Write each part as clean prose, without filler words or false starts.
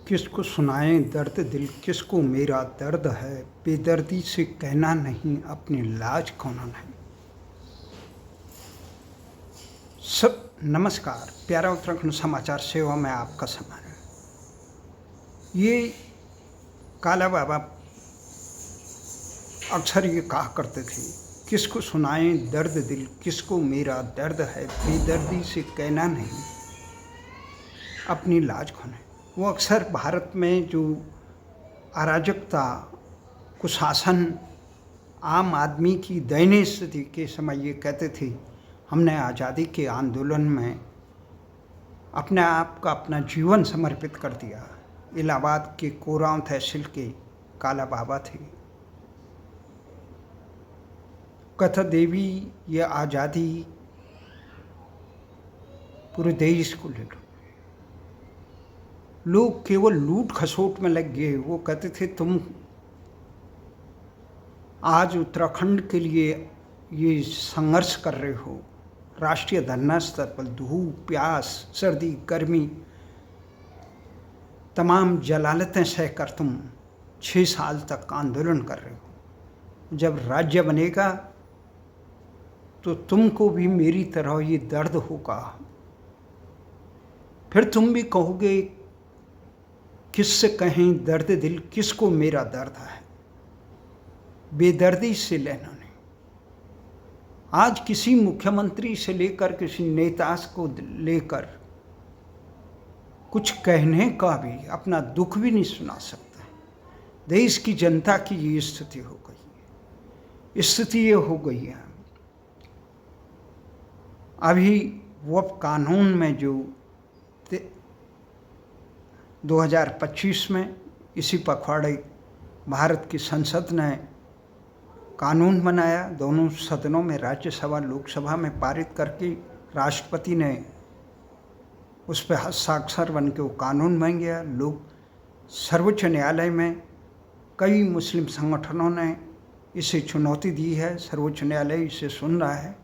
किसको सुनाएं दर्द दिल, किसको मेरा दर्द है, बेदर्दी से कहना नहीं, अपनी लाज खोना नहीं। सब नमस्कार, प्यारा उत्तराखंड समाचार सेवा में आपका सम्मान है। ये काला बाबा अक्सर ये कहा करते थे, किसको सुनाएं दर्द दिल, किसको मेरा दर्द है, बेदर्दी से कहना नहीं, अपनी लाज खोना। वो अक्सर भारत में जो अराजकता, कुशासन, आम आदमी की दयनीय स्थिति के समय ये कहते थे, हमने आज़ादी के आंदोलन में अपने आप का अपना जीवन समर्पित कर दिया। इलाहाबाद के कोरांव तहसील के काला बाबा थे। कहता देवी ये आज़ादी पूरे देश को ले लो। लोग केवल लूट खसोट में लग गए। वो कहते थे तुम आज उत्तराखंड के लिए ये संघर्ष कर रहे हो, राष्ट्रीय धरना स्तर पर धूप, प्यास, सर्दी, गर्मी, तमाम जलालतें सहकर तुम 6 साल तक आंदोलन कर रहे हो। जब राज्य बनेगा तो तुमको भी मेरी तरह ये दर्द होगा। फिर तुम भी कहोगे किससे कहें दर्द दिल, किसको मेरा दर्द है, बेदर्दी से लेना नहीं। आज किसी मुख्यमंत्री से लेकर किसी नेता को लेकर कुछ कहने का भी, अपना दुख भी नहीं सुना सकता। देश की जनता की ये स्थिति हो गई है। स्थिति ये हो गई है अभी वो कानून में जो 2025 में इसी पखवाड़े भारत की संसद ने कानून बनाया, दोनों सदनों में, राज्यसभा लोकसभा में पारित करके राष्ट्रपति ने उस पर हस्ताक्षर बन के वो कानून बन गया। लोग सर्वोच्च न्यायालय में कई मुस्लिम संगठनों ने इसे चुनौती दी है, सर्वोच्च न्यायालय इसे सुन रहा है।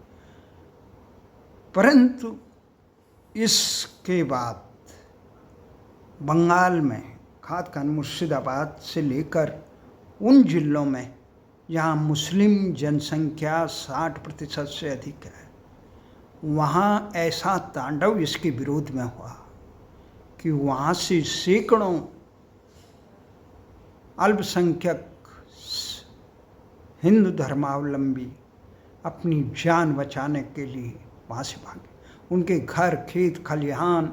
परंतु इसके बाद बंगाल में, खासकर मुर्शिदाबाद से लेकर उन जिलों में जहाँ मुस्लिम जनसंख्या 60% से अधिक है, वहाँ ऐसा तांडव इसके विरोध में हुआ कि वहाँ से सैकड़ों अल्पसंख्यक हिंदू धर्मावलंबी अपनी जान बचाने के लिए वहाँ से भागे। उनके घर, खेत, खलिहान,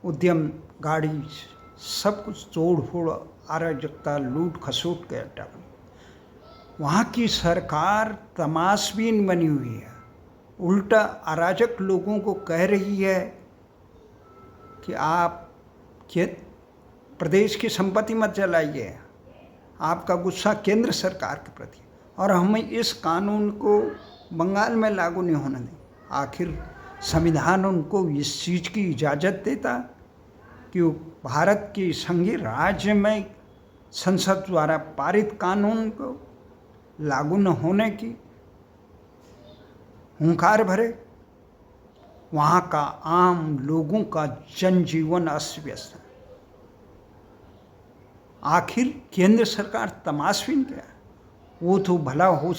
उद्यम, गाड़ी, सब कुछ तोड़ फोड़, अराजकता, लूट खसोट के अड्डा बनी। वहाँ की सरकार तमाशबीन बनी हुई है। उल्टा अराजक लोगों को कह रही है कि आप प्रदेश की संपत्ति मत जलाइए, आपका गुस्सा केंद्र सरकार के प्रति, और हमें इस कानून को बंगाल में लागू नहीं होने दें। आखिर संविधान उनको इस चीज़ की इजाज़त देता कि वो भारत के संघीय राज्य में संसद द्वारा पारित कानून को लागू न होने की हुंकार भरे। वहाँ का आम लोगों का जनजीवन अस्त व्यस्त है। आखिर केंद्र सरकार तमाशबीन क्या है? वो तो भला हो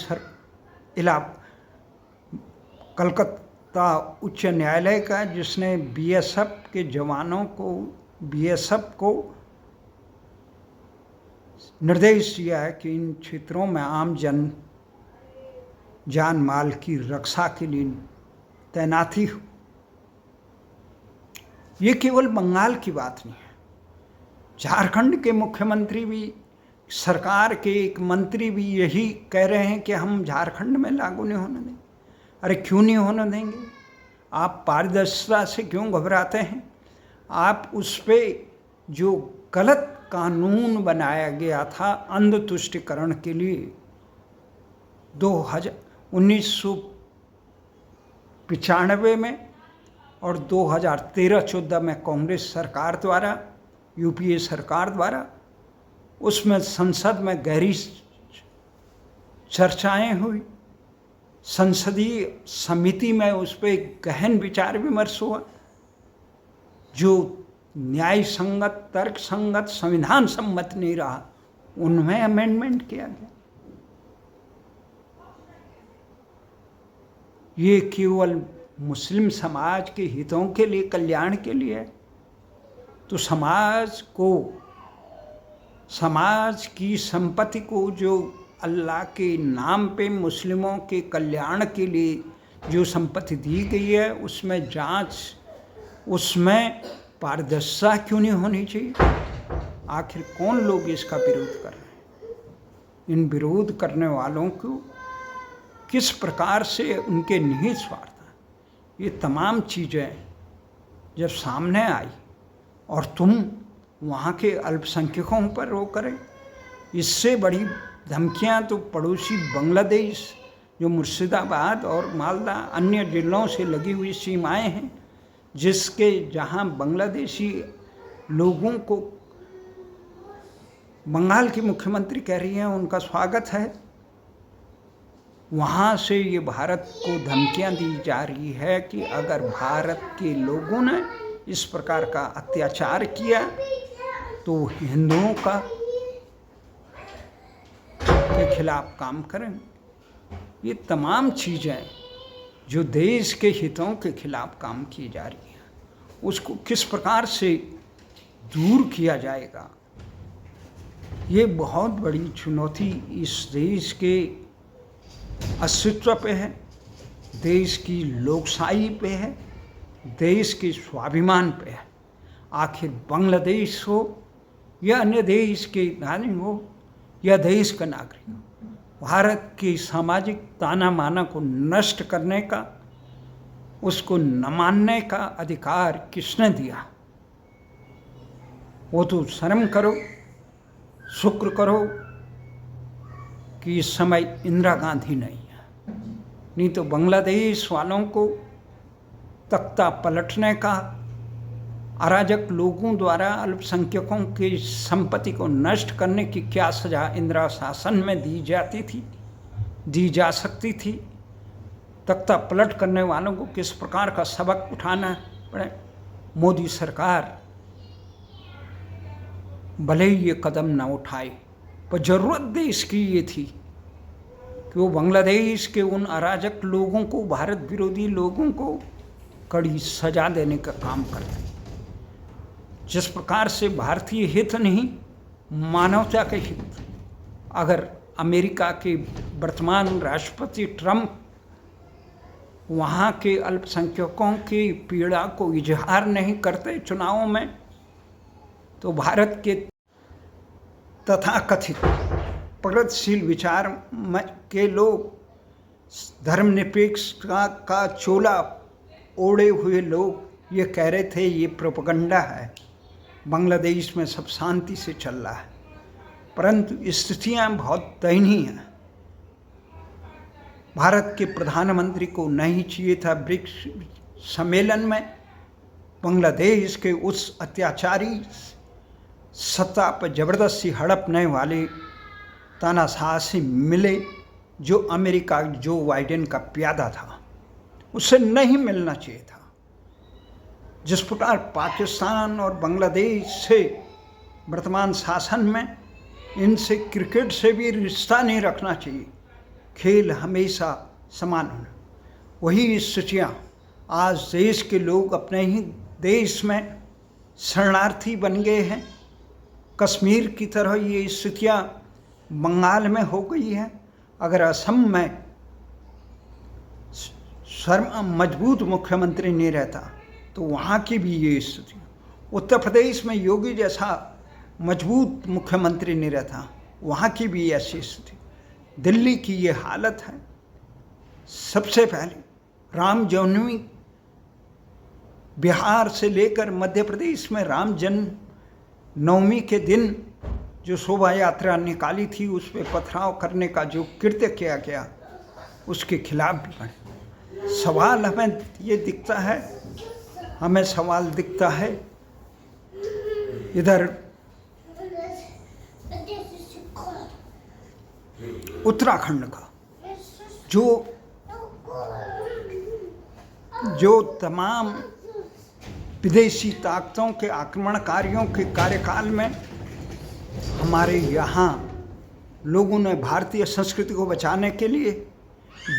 कलकत्ता उच्च न्यायालय का, जिसने बीएसएफ के जवानों को, बीएसएफ को निर्देश दिया है कि इन क्षेत्रों में आम जान माल की रक्षा के लिए तैनाती हो। ये केवल बंगाल की बात नहीं है। झारखंड के मुख्यमंत्री भी, सरकार के एक मंत्री भी यही कह रहे हैं कि हम झारखंड में लागू नहीं होने देंगे। अरे क्यों नहीं होने देंगे? आप पारदर्शिता से क्यों घबराते हैं? आप उस पर जो गलत कानून बनाया गया था अंध तुष्टिकरण के लिए 1995 में और 2013-14 में कांग्रेस सरकार द्वारा, यूपीए सरकार द्वारा, उसमें संसद में गहरी चर्चाएं हुई, संसदीय समिति में उस पर गहन विचार विमर्श हुआ। जो न्याय संगत, तर्क संगत, संविधान सम्मत नहीं रहा, उनमें अमेंडमेंट किया गया। ये केवल मुस्लिम समाज के हितों के लिए, कल्याण के लिए है। तो समाज की संपत्ति को जो अल्लाह के नाम पे मुस्लिमों के कल्याण के लिए जो संपत्ति दी गई है, उसमें जांच, उसमें पारदर्शिता क्यों नहीं होनी चाहिए? आखिर कौन लोग इसका विरोध कर रहे हैं? इन विरोध करने वालों को किस प्रकार से उनके निहित स्वार्थ, ये तमाम चीज़ें जब सामने आई और तुम वहाँ के अल्पसंख्यकों पर वो करें, इससे बड़ी धमकियाँ तो पड़ोसी बांग्लादेश, जो मुर्शिदाबाद और मालदा अन्य जिलों से लगी हुई सीमाएं हैं, जहाँ बांग्लादेशी लोगों को बंगाल की मुख्यमंत्री कह रही हैं उनका स्वागत है, वहाँ से ये भारत को धमकियाँ दी जा रही है कि अगर भारत के लोगों ने इस प्रकार का अत्याचार किया तो हिंदुओं के खिलाफ काम करेंगे। ये तमाम चीज़ें जो देश के हितों के खिलाफ काम की जा रही हैं, उसको किस प्रकार से दूर किया जाएगा, ये बहुत बड़ी चुनौती इस देश के अस्तित्व पे है, देश की लोकशाही पे है, देश के स्वाभिमान पे है। आखिर बांग्लादेश हो या अन्य देश के नागरिक हो या देश का नागरिक हो, भारत के सामाजिक ताना माना को नष्ट करने का, उसको न मानने का अधिकार किसने दिया? वो तो शर्म करो, शुक्र करो कि इस समय इंदिरा गांधी नहीं है, नहीं तो बांग्लादेश वालों को तख्ता पलटने का, अराजक लोगों द्वारा अल्पसंख्यकों की संपत्ति को नष्ट करने की क्या सजा इंदिरा शासन में दी जा सकती थी? तख्ता पलट करने वालों को किस प्रकार का सबक उठाना पड़े? मोदी सरकार भले ही ये कदम न उठाए, पर ज़रूरत देश की ये थी कि वो बांग्लादेश के उन अराजक लोगों को, भारत विरोधी लोगों को कड़ी सजा देने का काम करते। जिस प्रकार से भारतीय हित नहीं, मानवता के हित, अगर अमेरिका के वर्तमान राष्ट्रपति ट्रंप वहाँ के अल्पसंख्यकों की पीड़ा को इजहार नहीं करते चुनावों में, तो भारत के तथाकथित प्रगतिशील विचार के लोग, धर्मनिरपेक्षता का चोला ओढ़े हुए लोग ये कह रहे थे ये प्रोपेगेंडा है, बांग्लादेश में सब शांति से चल रहा है। परंतु स्थितियाँ बहुत दयनीय हैं। भारत के प्रधानमंत्री को नहीं चाहिए था ब्रिक्स सम्मेलन में बांग्लादेश के उस अत्याचारी, सत्ता पर जबरदस्ती हड़पने वाले तानाशाह से मिले जो अमेरिका जो बाइडेन का प्यादा था, उससे नहीं मिलना चाहिए था। जिस प्रकार पाकिस्तान और बांग्लादेश से वर्तमान शासन में, इनसे क्रिकेट से भी रिश्ता नहीं रखना चाहिए, खेल हमेशा समान होना। वही स्थितियाँ आज देश के लोग अपने ही देश में शरणार्थी बन गए हैं। कश्मीर की तरह ये स्थितियाँ बंगाल में हो गई है। अगर असम में मजबूत मुख्यमंत्री नहीं रहता तो वहाँ की भी ये स्थिति, उत्तर प्रदेश में योगी जैसा मजबूत मुख्यमंत्री नहीं रहता, वहाँ की भी ऐसी स्थिति, दिल्ली की ये हालत है। सबसे पहले राम जन्मभूमि, बिहार से लेकर मध्य प्रदेश में राम जन्मनवमी के दिन जो शोभा यात्रा निकाली थी, उस पर पथराव करने का जो कृत्य किया गया, उसके खिलाफ भी बने। सवाल हमें ये दिखता है, इधर उत्तराखंड का जो तमाम विदेशी ताकतों के आक्रमणकारियों के कार्यकाल में हमारे यहाँ लोगों ने भारतीय संस्कृति को बचाने के लिए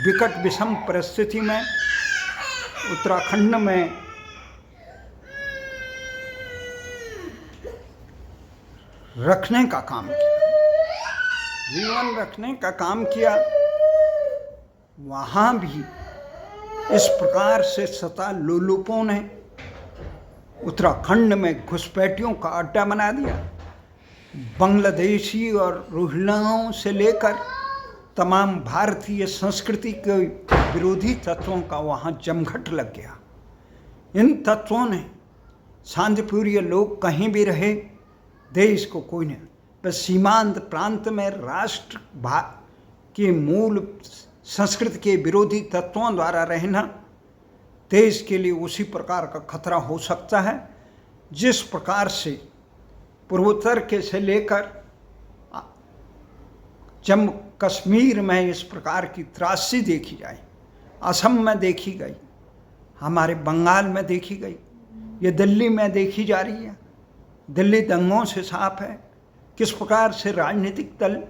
विकट विषम परिस्थिति में उत्तराखंड में रखने का काम किया, जीवन रखने का काम किया। वहाँ भी इस प्रकार से सत्ता लोलुपों ने उत्तराखंड में घुसपैठियों का अड्डा बना दिया। बांग्लादेशी और रोहिंग्याओं से लेकर तमाम भारतीय संस्कृति के विरोधी तत्वों का वहाँ जमघट लग गया। इन तत्वों ने शांतिप्रिय लोग कहीं भी रहे, देश को कोई नहीं, बस सीमांत प्रांत में राष्ट्र के मूल संस्कृति के विरोधी तत्वों द्वारा रहना देश के लिए उसी प्रकार का खतरा हो सकता है जिस प्रकार से पूर्वोत्तर के से लेकर जम्मू कश्मीर में इस प्रकार की त्रासदी देखी जाए, असम में देखी गई, हमारे बंगाल में देखी गई, ये दिल्ली में देखी जा रही है। दिल्ली दंगों से साफ है किस प्रकार से राजनीतिक दल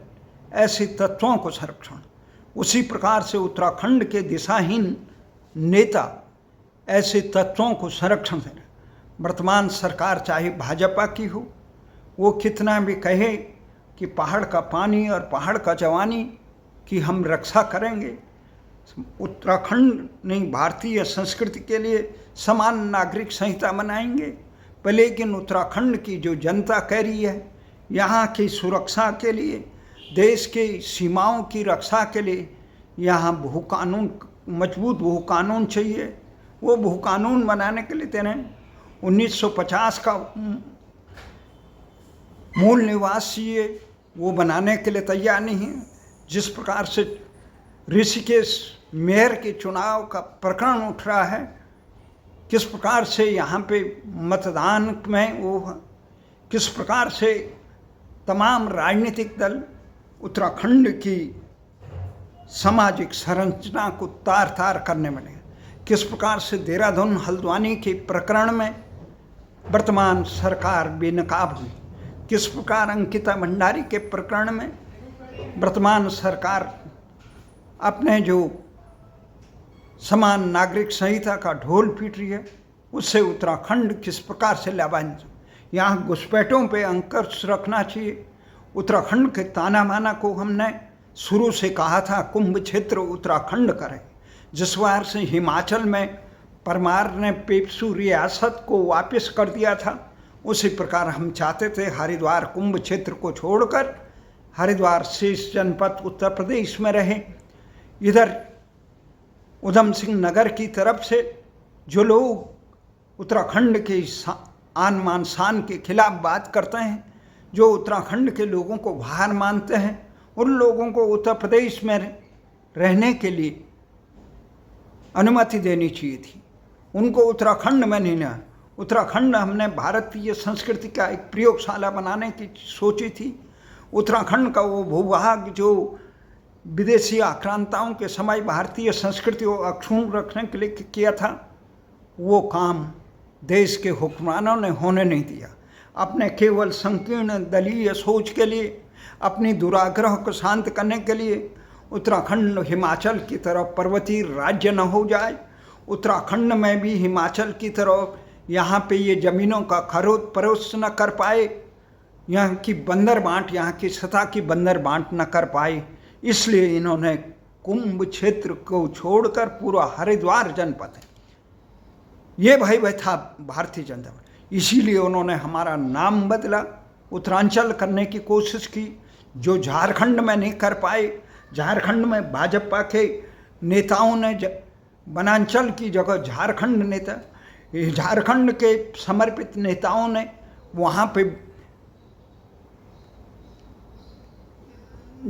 ऐसे तत्वों को संरक्षण, उसी प्रकार से उत्तराखंड के दिशाहीन नेता ऐसे तत्वों को संरक्षण दे रहे। वर्तमान सरकार चाहे भाजपा की हो, वो कितना भी कहे कि पहाड़ का पानी और पहाड़ का जवानी की हम रक्षा करेंगे, उत्तराखंड नहीं भारतीय संस्कृति के लिए समान नागरिक संहिता बनाएंगे, लेकिन उत्तराखंड की जो जनता कह रही है यहाँ की सुरक्षा के लिए, देश की सीमाओं की रक्षा के लिए यहाँ भू कानून, मजबूत भू कानून चाहिए। वो भू कानून बनाने के लिए तेने 1950 का मूल निवास चाहिए, वो बनाने के लिए तैयार नहीं है। जिस प्रकार से ऋषिकेश मेयर के चुनाव का प्रकरण उठ रहा है, किस प्रकार से यहाँ पे मतदान में वो, किस प्रकार से तमाम राजनीतिक दल उत्तराखंड की सामाजिक संरचना को तार तार करने में लगे, किस प्रकार से देहरादून हल्द्वानी के प्रकरण में वर्तमान सरकार बेनकाब हुई, किस प्रकार अंकिता भंडारी के प्रकरण में वर्तमान सरकार अपने जो समान नागरिक संहिता का ढोल पीट रही है, उससे उत्तराखंड किस प्रकार से लाभान्वित। यहाँ घुसपैठों पे अंकुश रखना चाहिए। उत्तराखंड के ताना माना को हमने शुरू से कहा था कुंभ क्षेत्र उत्तराखंड करे। जिस बार से हिमाचल में परमार ने पेप्सू रियासत को वापस कर दिया था, उसी प्रकार हम चाहते थे हरिद्वार कुंभ क्षेत्र को छोड़कर हरिद्वार शेष जनपद उत्तर प्रदेश में रहे। इधर उधम सिंह नगर की तरफ से जो लोग उत्तराखंड के आन मान शान के खिलाफ बात करते हैं, जो उत्तराखंड के लोगों को बाहर मानते हैं, उन लोगों को उत्तर प्रदेश में रहने के लिए अनुमति देनी चाहिए थी, उनको उत्तराखंड में नहीं ना। उत्तराखंड हमने भारतीय संस्कृति का एक प्रयोगशाला बनाने की सोची थी। उत्तराखंड का वो भूभाग जो विदेशी आक्रांताओं के समय भारतीय संस्कृति को अक्षुण्ण रखने के लिए किया था, वो काम देश के हुक्मरानों ने होने नहीं दिया। अपने केवल संकीर्ण दलीय सोच के लिए, अपनी दुराग्रह को शांत करने के लिए उत्तराखंड हिमाचल की तरह पर्वतीय राज्य न हो जाए, उत्तराखंड में भी हिमाचल की तरह यहाँ पे ये ज़मीनों का खरीद फरोख्त न कर पाए, यहाँ की बंदर बांट, यहाँ की सतह की बंदर बांट न कर पाए, इसलिए इन्होंने कुंभ क्षेत्र को छोड़कर पूरा हरिद्वार जनपद है ये भाई था भारतीय जनता पार्टी। इसीलिए उन्होंने हमारा नाम बदला, उत्तरांचल करने की कोशिश की, जो झारखंड में नहीं कर पाए। झारखंड में भाजपा के नेताओं ने वनांचल की जगह झारखंड नेता, झारखंड के समर्पित नेताओं ने वहाँ पे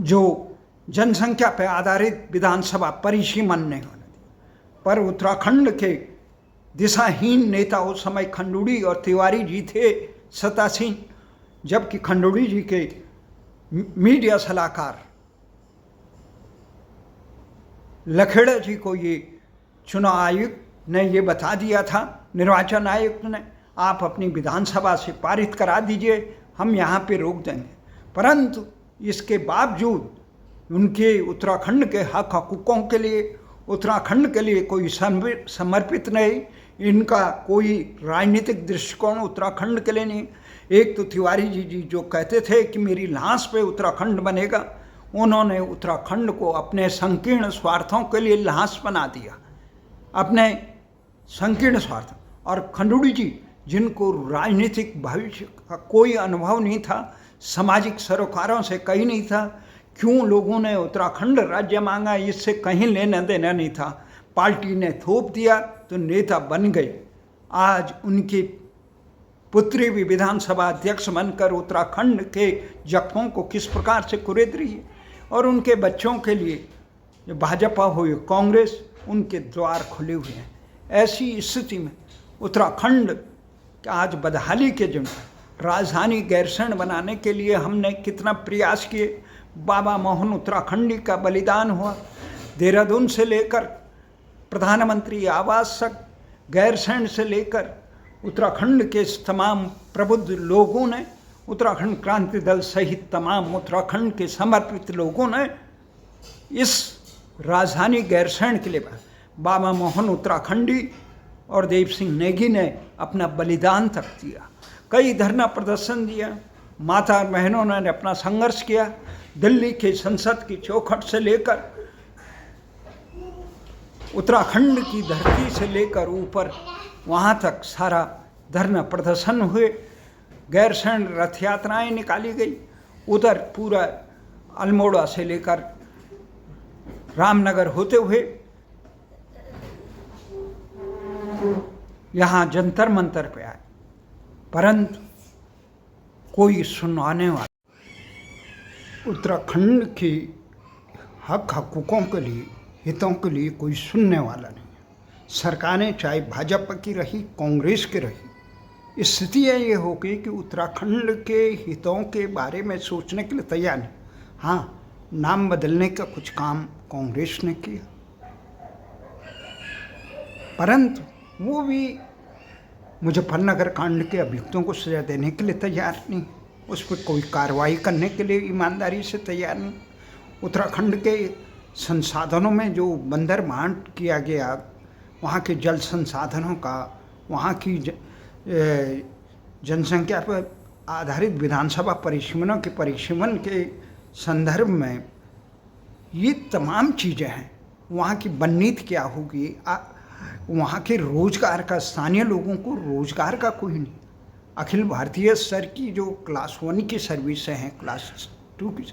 जो जनसंख्या पर आधारित विधानसभा परिसीमन नहीं होने दी। पर उत्तराखंड के दिशाहीन नेता उस समय खंडूड़ी और तिवारी जी थे सत्तासीन, जबकि खंडूड़ी जी के मीडिया सलाहकार लखेड़ा जी को ये चुनाव आयुक्त ने ये बता दिया था, निर्वाचन आयुक्त ने, आप अपनी विधानसभा से पारित करा दीजिए, हम यहाँ पे रोक देंगे। परंतु इसके बावजूद उनके उत्तराखंड के हक हकूक़ों के लिए, उत्तराखंड के लिए कोई समर्पित नहीं, इनका कोई राजनीतिक दृष्टिकोण उत्तराखंड के लिए नहीं। एक तो तिवारी जी जो कहते थे कि मेरी लाश पे उत्तराखंड बनेगा, उन्होंने उत्तराखंड को अपने संकीर्ण स्वार्थों के लिए लाश बना दिया, अपने संकीर्ण स्वार्थ। और खंडूड़ी जी जिनको राजनीतिक भविष्य का कोई अनुभव नहीं था, सामाजिक सरोकारों से कहीं नहीं था, क्यों लोगों ने उत्तराखंड राज्य मांगा, इससे कहीं लेना देना नहीं था। पार्टी ने थोप दिया तो नेता बन गए। आज उनकी पुत्री भी विधानसभा अध्यक्ष बनकर उत्तराखंड के जख्मों को किस प्रकार से कुरेद रही है, और उनके बच्चों के लिए जो भाजपा हो या कांग्रेस, उनके द्वार खुले हुए हैं। ऐसी स्थिति में उत्तराखंड आज बदहाली के जन राजधानी गैरसैंण बनाने के लिए हमने कितना प्रयास किए। बाबा मोहन उत्तराखंडी का बलिदान हुआ। देहरादून से लेकर प्रधानमंत्री आवास तक, गैरसैंण से लेकर उत्तराखंड के तमाम प्रबुद्ध लोगों ने, उत्तराखंड क्रांति दल सहित तमाम उत्तराखंड के समर्पित लोगों ने इस राजधानी गैरसैंण के लिए बाबा मोहन उत्तराखंडी और देव सिंह नेगी ने अपना बलिदान तक दिया। कई धरना प्रदर्शन दिया, माता बहनों ने अपना संघर्ष किया। दिल्ली के संसद की चौखट से लेकर उत्तराखंड की धरती से लेकर ऊपर वहाँ तक सारा धरना प्रदर्शन हुए। गैरसैंण रथ यात्राएँ निकाली गई। उधर पूरा अल्मोड़ा से लेकर रामनगर होते हुए यहाँ जंतर मंतर पे आए, परंतु कोई सुनवाने वाला, उत्तराखंड के हक हकूक़ों के लिए, हितों के लिए कोई सुनने वाला नहीं है। सरकारें चाहे भाजपा की रही, कांग्रेस की रही, स्थिति ये हो गई कि उत्तराखंड के हितों के बारे में सोचने के लिए तैयार नहीं। हाँ, नाम बदलने का कुछ काम कांग्रेस ने किया, परंतु वो भी मुजफ्फरनगर कांड के अभियुक्तों को सजा देने के लिए तैयार नहीं, उस पर कोई कार्रवाई करने के लिए ईमानदारी से तैयार नहीं। उत्तराखंड के संसाधनों में जो बंदर बांट किया गया, वहाँ के जल संसाधनों का, वहाँ की जनसंख्या पर आधारित विधानसभा परिसीमनों के परिसीमन के संदर्भ में ये तमाम चीज़ें हैं। वहाँ की बननीति क्या होगी, वहाँ के रोजगार का, स्थानीय लोगों को रोजगार का कोई नहीं। अखिल भारतीय स्तर की जो क्लास 1 की सर्विसें हैं, क्लास 2 की,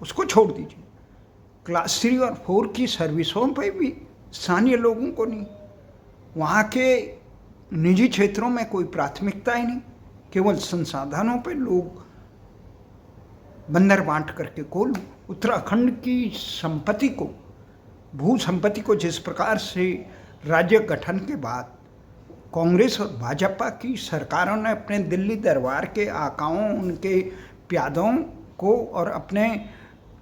उसको छोड़ दीजिए, क्लास 3 और 4 की सर्विसों पे भी स्थानीय लोगों को नहीं। वहाँ के निजी क्षेत्रों में कोई प्राथमिकता ही नहीं, केवल संसाधनों पे लोग बंदर बांट करके कोल। उत्तराखंड की संपत्ति को, भू संपत्ति को जिस प्रकार से राज्य गठन के बाद कांग्रेस और भाजपा की सरकारों ने अपने दिल्ली दरबार के आकाओं, उनके प्यादों को और अपने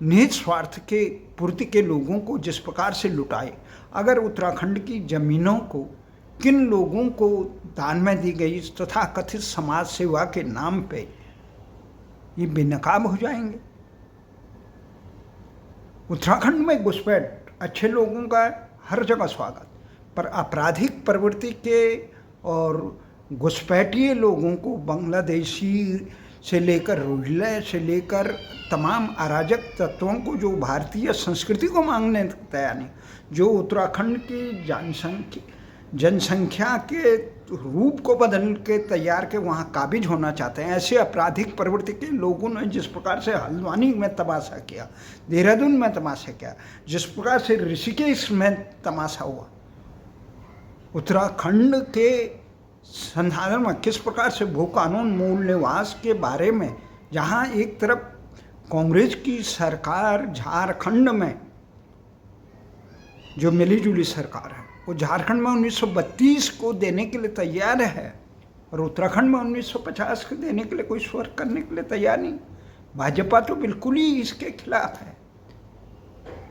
निहित स्वार्थ के पूर्ति के लोगों को जिस प्रकार से लुटाए, अगर उत्तराखंड की ज़मीनों को किन लोगों को दान में दी गई तथा कथित समाज सेवा के नाम पे ये बेनकाब हो जाएंगे। उत्तराखंड में घुसपैठ अच्छे लोगों का हर जगह स्वागत, पर आपराधिक प्रवृत्ति के और घुसपैठिए लोगों को, बांग्लादेशी से लेकर रोहिल्ला से लेकर तमाम अराजक तत्वों को जो भारतीय संस्कृति को मांगने तैयार नहीं, जो उत्तराखंड की जनसंख्या के रूप को बदल के तैयार के वहाँ काबिज होना चाहते हैं, ऐसे आपराधिक प्रवृत्ति के लोगों ने जिस प्रकार से हल्द्वानी में तमाशा किया, देहरादून में तमाशा किया, जिस प्रकार से ऋषिकेश में तमाशा हुआ, उत्तराखंड के संसाधन में किस प्रकार से भू कानून, मूल निवास के बारे में, जहाँ एक तरफ कांग्रेस की सरकार झारखंड में जो मिलीजुली सरकार है, वो झारखंड में 1932 को देने के लिए तैयार है और उत्तराखंड में 1950 को देने के लिए कोई स्वर करने के लिए तैयार नहीं। भाजपा तो बिल्कुल ही इसके खिलाफ है,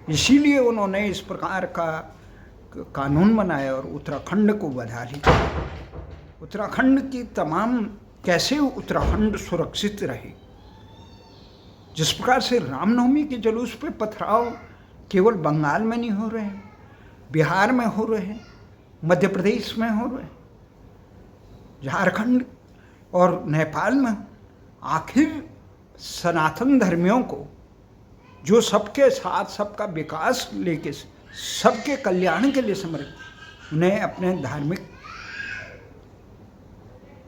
इसीलिए उन्होंने इस प्रकार का कानून बनाया और उत्तराखंड को बधा लिया। उत्तराखंड की तमाम, कैसे उत्तराखंड सुरक्षित रहे। जिस प्रकार से रामनवमी के जुलूस पे पथराव केवल बंगाल में नहीं हो रहे हैं, बिहार में हो रहे हैं, मध्य प्रदेश में हो रहे हैं, झारखंड और नेपाल में। आखिर सनातन धर्मियों को जो सबके साथ सबका विकास लेके, सबके कल्याण के लिए समर्पित, उन्हें अपने धार्मिक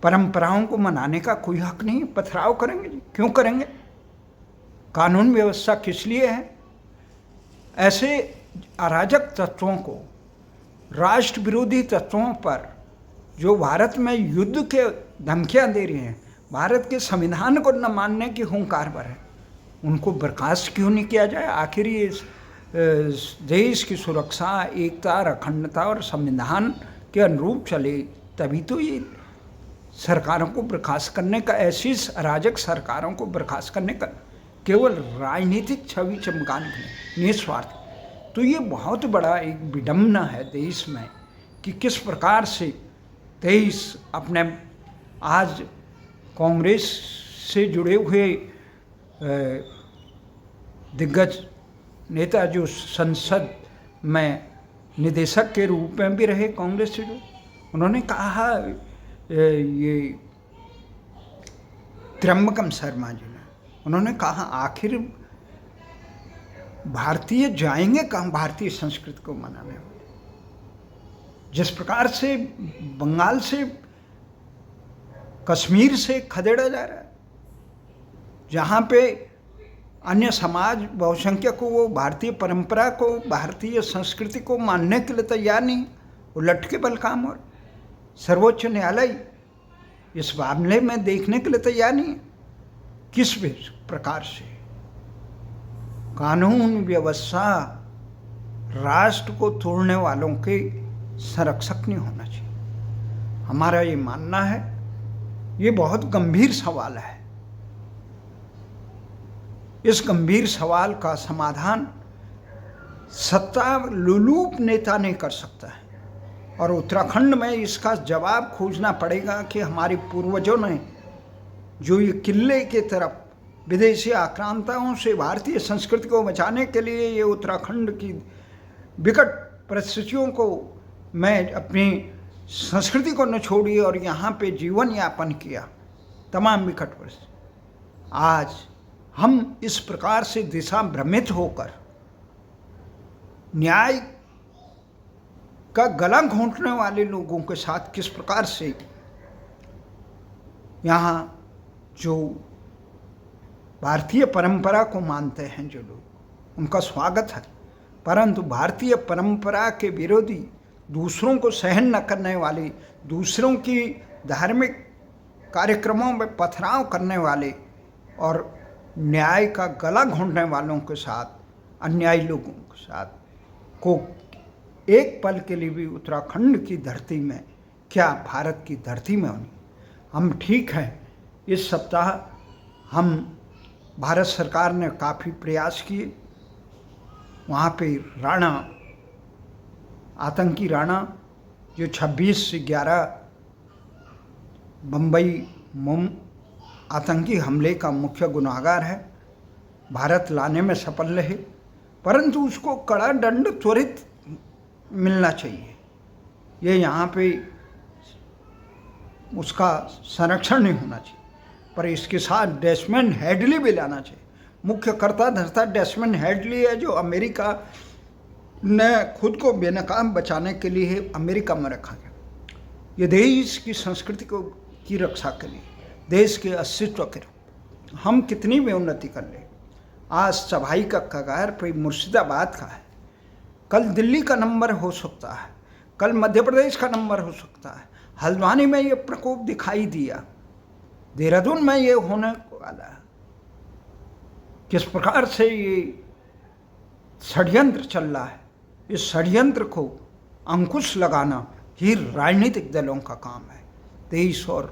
परंपराओं को मनाने का कोई हक नहीं। पथराव करेंगे जी, क्यों करेंगे? कानून व्यवस्था किस लिए है? ऐसे अराजक तत्वों को, राष्ट्र विरोधी तत्वों पर जो भारत में युद्ध के धमकियां दे रहे हैं, भारत के संविधान को न मानने की हुंकार पर है, उनको बर्खास्त क्यों नहीं किया जाए? आखिर ये देश की सुरक्षा, एकता, अखंडता और संविधान के अनुरूप चले, तभी तो ये सरकारों को बर्खास्त करने का, ऐसी अराजक सरकारों को बर्खास्त करने का केवल राजनीतिक छवि चमकाने के लिए, निस्वार्थ। तो ये बहुत बड़ा एक विडंबना है देश में कि किस प्रकार से देश अपने, आज कांग्रेस से जुड़े हुए दिग्गज नेता जो संसद में निदेशक के रूप में भी रहे कांग्रेस से जुड़े, उन्होंने कहा, ये त्र्यंबकम शर्मा जी ने, उन्होंने कहा आखिर भारतीय जाएंगे कहाँ भारतीय संस्कृति को मनाने वाले? जिस प्रकार से बंगाल से, कश्मीर से खदेड़ा जा रहा है, जहाँ पे अन्य समाज बहुसंख्यक को, वो भारतीय परंपरा को, भारतीय संस्कृति को मानने के लिए तैयार नहीं, वो लटके बल काम। और सर्वोच्च न्यायालय इस मामले में देखने के लिए तैयार नहीं है। किस प्रकार से कानून व्यवस्था राष्ट्र को तोड़ने वालों के संरक्षक नहीं होना चाहिए। हमारा ये मानना है, ये बहुत गंभीर सवाल है। इस गंभीर सवाल का समाधान सत्ता लुलूप नेता नहीं कर सकता है, और उत्तराखंड में इसका जवाब खोजना पड़ेगा कि हमारे पूर्वजों ने जो ये किले के तरफ विदेशी आक्रांताओं से भारतीय संस्कृति को बचाने के लिए ये उत्तराखंड की विकट परिस्थितियों को मैं अपनी संस्कृति को न छोड़ी और यहाँ पे जीवन यापन किया, तमाम विकट परिस्थिति, आज हम इस प्रकार से दिशा भ्रमित होकर न्याय का गला घोंटने वाले लोगों के साथ किस प्रकार से यहाँ जो भारतीय परंपरा को मानते हैं जो लोग, उनका स्वागत है, परंतु भारतीय परंपरा के विरोधी, दूसरों को सहन न करने वाले, दूसरों की धार्मिक कार्यक्रमों में पथराव करने वाले और न्याय का गला घोंटने वालों के साथ, अन्यायी लोगों के साथ को एक पल के लिए भी उत्तराखंड की धरती में, क्या भारत की धरती में होनी। हम ठीक हैं, इस सप्ताह हम भारत सरकार ने काफ़ी प्रयास किए, वहाँ पे राणा, आतंकी राणा जो 26 से 11 बम्बई आतंकी हमले का मुख्य गुनाहगार है, भारत लाने में सफल रहे, परंतु उसको कड़ा दंड त्वरित मिलना चाहिए। ये यहाँ पे उसका संरक्षण नहीं होना चाहिए, पर इसके साथ डेस्मंड हेडली भी लाना चाहिए। मुख्य कर्ता धर्ता डेस्मंड हेडली है, जो अमेरिका ने खुद को बेनकाब बचाने के लिए अमेरिका में रखा गया। ये देश की संस्कृति को की रक्षा के लिए, देश के अस्तित्व के लिए हम कितनी भी उन्नति कर ले, आज तबाही का कगार पे मुर्शिदाबाद का है, कल दिल्ली का नंबर हो सकता है, कल मध्य प्रदेश का नंबर हो सकता है। हल्द्वानी में ये प्रकोप दिखाई दिया, देहरादून में ये होने वाला है। किस प्रकार से ये षड्यंत्र चल रहा है, इस षड्यंत्र को अंकुश लगाना ही राजनीतिक दलों का काम है, देश और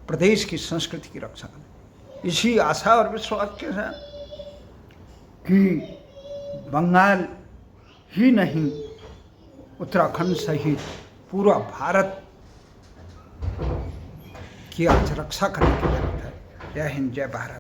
प्रदेश की संस्कृति की रक्षा करना। इसी आशा और विश्वास के साथ कि बंगाल ही नहीं, उत्तराखंड सहित पूरा भारत की आज रक्षा करने की जरूरत है। जय हिंद, जय भारत।